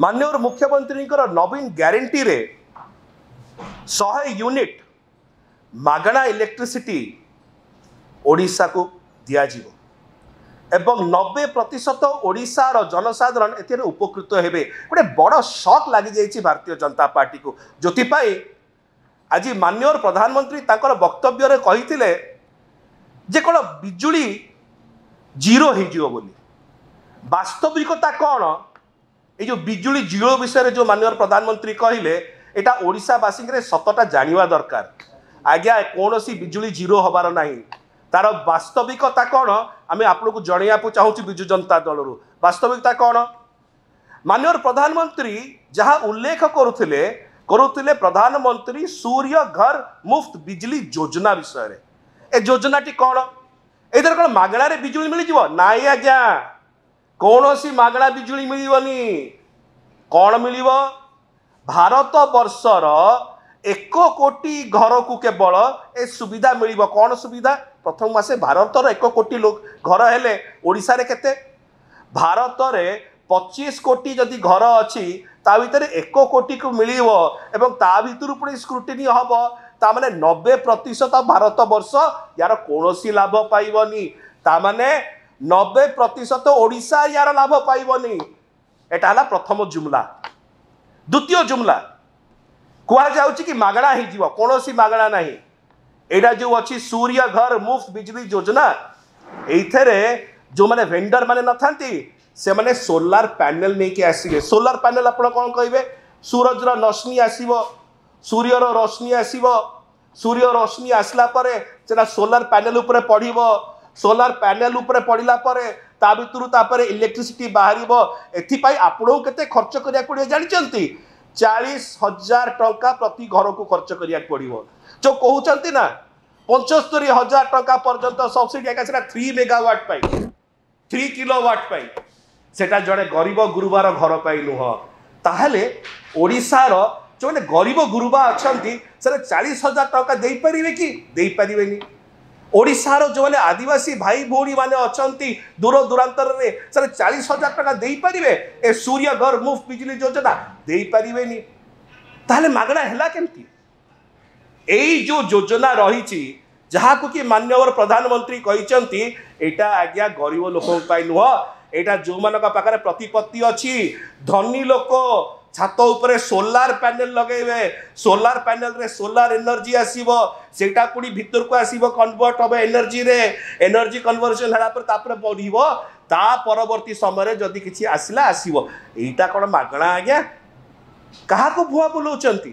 माननीय मुख्यमंत्री नवीन ग्यारंटी रे 100 यूनिट मागणा इलेक्ट्रिसिटी ओडिशा को दिया जीवो एवं 90% ओडिशार जनसाधारण ए उपकृत हेबे। गोटे बड़ शक लगी जाइए भारतीय जनता पार्टी को जोथिपाई आज माननीय प्रधानमंत्री तांकर वक्तव्य कही जे कौन बिजुली जीरो हो बोली। वास्तविकता कौन ये जो बिजुली जीरो विषय जो माननीय प्रधानमंत्री कहले एटा ओडिशावासी सतटा जानिवा दरकार। आज्ञा कौन सी बिजुली जीरो हबार नहीं तार वास्तविकता कौन आम आपको जनइया चाहूँ विजु जनता दल वास्तविकता कौन माननीय प्रधानमंत्री जहाँ उल्लेख करुले प्रधानमंत्री सूर्य घर मुफ्त बिजली योजना विषय ए योजनाटी कौन एधर कौन मागणार बिजुली मिल जाव नाई आज्ञा कौन सी मागणा बिजुली मिलनी कौन मिल भारत वर्षर 1 कोटी घर को केवल ए सुविधा मिल कौन सुविधा प्रथम मासे भारत 1 कोटी लोग घर हेले ओडिशा रे केते भारत रे 25 कोटी जदि घर अच्छी ता भीतर 1 कोटी को मिल एवं ता भीतर पुणी स्क्रूटिनी हम ताने 90% भारत वर्ष यार कौन सी लाभ पाइबनी ताने 90% ओडिशा यार लाभ पाइबनी। एटा हला प्रथम जुमला। द्वितीय जुमला कुआ जाउची कि मागणा ही जीव कौन सी मागणा नहीं एटा जो अच्छी सूर्य घर मुफ्त बिजली योजना एइथरे जो माने वेंडर माने न थांती से माने सोलार पैनल नहीं के आसीबे। सोलार पैनल आपण कोन कहबे सूरजर रोशनी आसीबो सूर्यर रोशनी आसीबो सूर्य रोशनी आसला परे सेटा सोलार पैनल उपरे पड़िबो सोलार पैनल उपरे पड़िला परे ता भितरु तापरे इलेक्ट्रिसिटी बाहरिबो। एथिपाई आपणो केते खर्च करिया पड़ियो जानिचंती 40,000 टंका प्रति घर को खर्च करिया पड़िबो। जो कहउचंती ना 75,000 टंका पर्यंत सब्सिडी आका सेटा 3 मेगावाट पाई 3 किलोवाट पाई सेटा जड़े गरीब गुरुबार घर पाई नुह ताहले ओडिशार जो मैंने गरीब गुरुबा अच्छा से 40,000 टंका दे पारे कि दे पारे ओडिशार जो मैंने आदिवासी भाई भौणी मैंने अच्छा दूर दूरांतर में से 40,000 टंका दे पारे ए सूर्य घर मुफ्त बिजली योजना दे पारे ताहले मागणा है केमती यही जो योजना रही जहाँ को कि माननीय प्रधानमंत्री कहते एटा आज्ञा गरीब लोक नुह एटा जो मान पाखे प्रतिपत्ति अच्छी धनी लोक छात उपरे सोलार पैनल लगेबे सोलार पैनल रे सोलार एनर्जी आसीबो सेटा पुणी भीतर को आसीबो कन्वर्ट होबे एनर्जी रे एनर्जी कन्वर्जन हला पर तापर बढ़िबो ता परवर्ती समय रे जदी किछि आसिला आसीबो एटा कोन मागणा आज्ञा कहा को भुआ बोलौचंती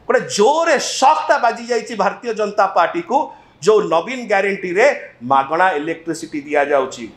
गोटे जोरे शॉकटा बाजी जाइए भारतीय जनता पार्टी को जो नवीन ग्यारंटी रे मागणा इलेक्ट्रिसिटी दिया जाउची।